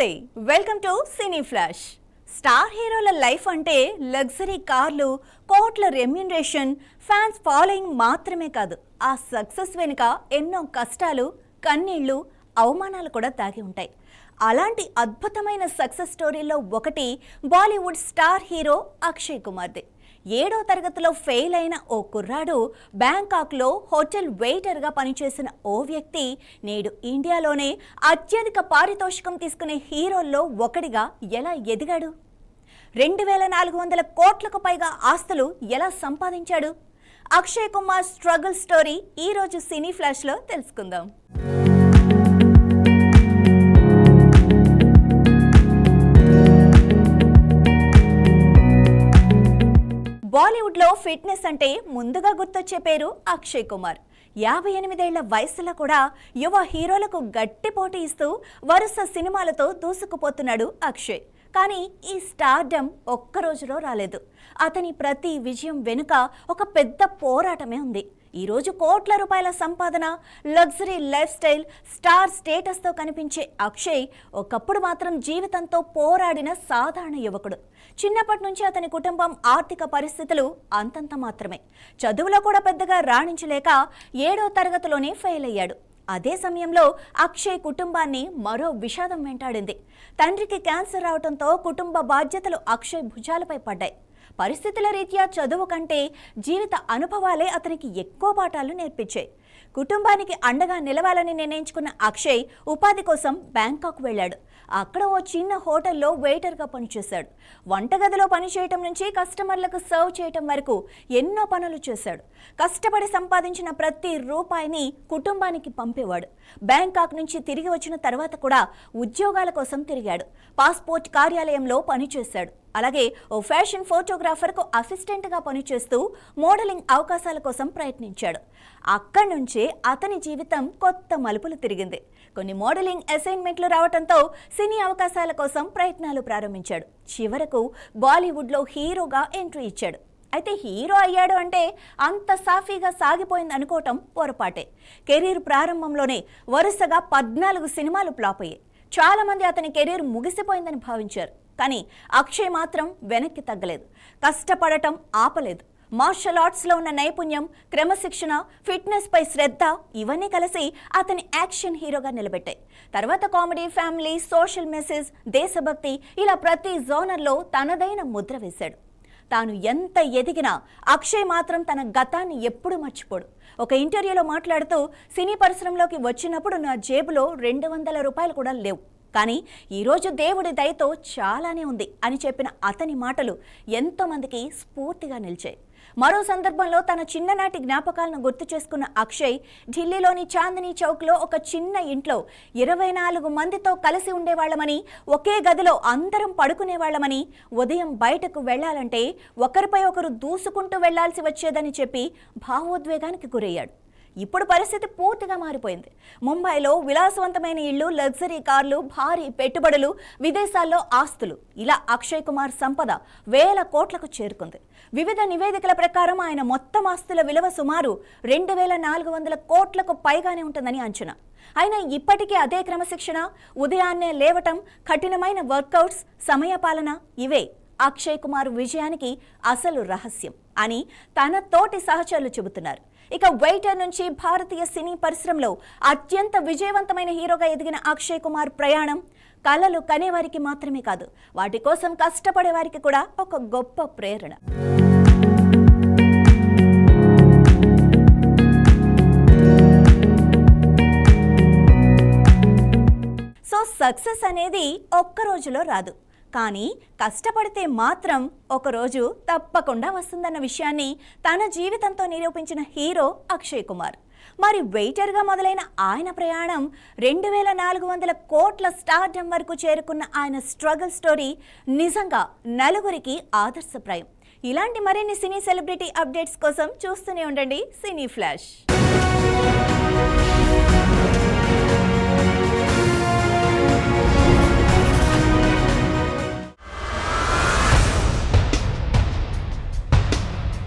నమస్తే welcome to cine flash. Star హీరోల life అంటే లగ్జరీ కార్లు, కోట్ల రెమ్యునరేషన్, ఫ్యాన్స్ ఫాలోయింగ్ మాత్రమే కాదు, ఆ సక్సెస్ వెనుక ఎన్నో కష్టాలు, కన్నీళ్లు, అవమానాలు కూడా దాగి ఉంటాయి. అలాంటి అద్భుతమైన సక్సెస్ స్టోరీలో ఒకటి బాలీవుడ్ స్టార్ హీరో అక్షయ్ కుమార్ది. 7వ తరగతిలో ఫెయిల్ అయిన ఓ కుర్రాడు బ్యాంకాక్లో హోటల్ వెయిటర్గా పనిచేసిన ఓ వ్యక్తి నేడు ఇండియాలోనే అత్యధిక పారితోషికం తీసుకునే హీరోల్లో ఒకటిగా ఎలా ఎదిగాడు? 2400 కోట్లకు పైగా ఆస్తులు ఎలా సంపాదించాడు? అక్షయ్ కుమార్ స్ట్రగుల్ స్టోరీ ఈరోజు సినీ ఫ్లాష్లో తెలుసుకుందాం. బాలీవుడ్లో ఫిట్నెస్ అంటే ముందుగా గుర్తొచ్చే పేరు అక్షయ్ కుమార్. 58 ఏళ్ల వయసులో కూడా యువ హీరోలకు గట్టి పోటీ ఇస్తూ వరుస సినిమాలతో దూసుకుపోతున్నాడు అక్షయ్. కానీ ఈ స్టార్డమ్ ఒక్క రోజులో రాలేదు. అతని ప్రతి విజయం వెనుక ఒక పెద్ద పోరాటమే ఉంది. ఈరోజు కోట్ల రూపాయల సంపాదన, లగ్జరీ లైఫ్ స్టైల్, స్టార్ స్టేటస్తో కనిపించే అక్షయ్ ఒకప్పుడు మాత్రం జీవితంతో పోరాడిన సాధారణ యువకుడు. చిన్నప్పటి నుంచి అతని కుటుంబం ఆర్థిక పరిస్థితులు అంతంత మాత్రమే. చదువులో కూడా పెద్దగా రాణించలేక 7వ తరగతిలోనే ఫెయిల్ అయ్యాడు. అదే సమయంలో అక్షయ్ కుటుంబాన్ని మరో విషాదం వెంటాడింది. తండ్రికి క్యాన్సర్ రావడంతో కుటుంబ బాధ్యతలు అక్షయ్ భుజాలపై పడ్డాయి. పరిస్థితుల రీత్యా చదువు కంటే జీవిత అనుభవాలే అతనికి ఎక్కువ పాఠాలు నేర్పించాయి. కుటుంబానికి అండగా నిలవాలని నిర్ణయించుకున్న అక్షయ్ ఉపాధి కోసం బ్యాంకాక్ వెళ్ళాడు. అక్కడ ఓ చిన్న హోటల్లో వెయిటర్గా పనిచేశాడు. వంటగదిలో పనిచేయటం నుంచి కస్టమర్లకు సర్వ్ చేయటం వరకు ఎన్నో పనులు చేశాడు. కష్టపడి సంపాదించిన ప్రతి రూపాయిని కుటుంబానికి పంపేవాడు. బ్యాంకాక్ నుంచి తిరిగి వచ్చిన తర్వాత కూడా ఉద్యోగాల కోసం తిరిగాడు. పాస్పోర్ట్ కార్యాలయంలో పనిచేశాడు. అలాగే ఓ ఫ్యాషన్ ఫోటోగ్రాఫర్కు అసిస్టెంట్గా పనిచేస్తూ మోడలింగ్ అవకాశాల కోసం ప్రయత్నించాడు. అక్కడి నుంచే అతని జీవితం కొత్త మలుపులు తిరిగింది. కొన్ని మోడలింగ్ అసైన్మెంట్లు రావడంతో సినీ అవకాశాల కోసం ప్రయత్నాలు ప్రారంభించాడు. చివరకు బాలీవుడ్లో హీరోగా ఎంట్రీ ఇచ్చాడు. అయితే హీరో అయ్యాడు అంటే అంత సాఫీగా సాగిపోయింది అనుకోవటం పొరపాటే. కెరీర్ ప్రారంభంలోనే వరుసగా 14 సినిమాలు ఫ్లాప్ అయ్యాయి. చాలా మంది అతని కెరీర్ ముగిసిపోయిందని భావించారు. కానీ అక్షయ్ మాత్రం వెనక్కి తగ్గలేదు. కష్టపడటం ఆపలేదు. మార్షల్ ఆర్ట్స్లో ఉన్న నైపుణ్యం, క్రమశిక్షణ, ఫిట్నెస్ పై శ్రద్ధ ఇవన్నీ కలిసి అతని యాక్షన్ హీరోగా నిలబెట్టాయి. తర్వాత కామెడీ, ఫ్యామిలీ, సోషల్ మెసేజ్, దేశభక్తి ఇలా ప్రతి జోనర్లో తనదైన ముద్ర వేశాడు. తాను ఎంత ఎదిగినా అక్షయ్ మాత్రం తన గతాన్ని ఎప్పుడూ మర్చిపోడు. ఒక ఇంటర్వ్యూలో మాట్లాడుతూ, సినీ పరిశ్రమలోకి వచ్చినప్పుడు నా జేబులో 200 రూపాయలు కూడా లేవు, కానీ ఈరోజు దేవుడి దయతో చాలానే ఉంది అని చెప్పిన అతని మాటలు ఎంతోమందికి స్ఫూర్తిగా నిలిచాయి. మరో సందర్భంలో తన చిన్ననాటి జ్ఞాపకాలను గుర్తు చేసుకున్న అక్షయ్ ఢిల్లీలోని చాందినీ చౌక్లో ఒక చిన్న ఇంట్లో 24 మందితో కలిసి ఉండేవాళ్లమని, ఒకే గదిలో అందరం పడుకునేవాళ్లమని, ఉదయం బయటకు వెళ్లాలంటే ఒకరిపై ఒకరు దూసుకుంటూ వెళ్లాల్సి వచ్చేదని చెప్పి భావోద్వేగానికి గురయ్యాడు. ఇప్పుడు పరిస్థితి పూర్తిగా మారిపోయింది. ముంబైలో విలాసవంతమైన ఇళ్లు, లగ్జరీ కార్లు, భారీ పెట్టుబడులు, విదేశాల్లో ఆస్తులు, ఇలా అక్షయ్ కుమార్ సంపద 1000 కోట్లకు చేరుకుంది. వివిధ నివేదికల ప్రకారం ఆయన మొత్తం ఆస్తుల విలువ సుమారు 2400 కోట్లకు పైగానే ఉంటుందని అంచనా. అయినా ఇప్పటికీ అదే క్రమశిక్షణ, ఉదయాన్నే లేవటం, కఠినమైన వర్కౌట్స్, సమయపాలన ఇవే అక్షయ్ కుమార్ విజయానికి అసలు రహస్యం అని తన తోటి సహచరులు చెబుతున్నారు. ఇక వెయిటర్ నుంచి భారతీయ సినీ పరిశ్రమలో అత్యంత విజయవంతమైన హీరోగా ఎదిగిన అక్షయ్ కుమార్ ప్రయాణం కళలు కనేవారికి మాత్రమే కాదు, వాటి కోసం కష్టపడే వారికి కూడా ఒక గొప్ప ప్రేరణ. సో సక్సెస్ అనేది ఒక్క రోజులో రాదు, కానీ కష్టపడితే మాత్రం ఒకరోజు తప్పకుండా వస్తుందన్న విషయాన్ని తన జీవితంతో నిరూపించిన హీరో అక్షయ్ కుమార్. మరి వెయిటర్గా మొదలైన ఆయన ప్రయాణం 2400 కోట్ల స్టార్డమ్ వరకు చేరుకున్న ఆయన స్ట్రగుల్ స్టోరీ నిజంగా నలుగురికి ఆదర్శప్రాయం. ఇలాంటి మరిన్ని సినీ సెలబ్రిటీ అప్డేట్స్ కోసం చూస్తూనే ఉండండి సినీ ఫ్లాష్.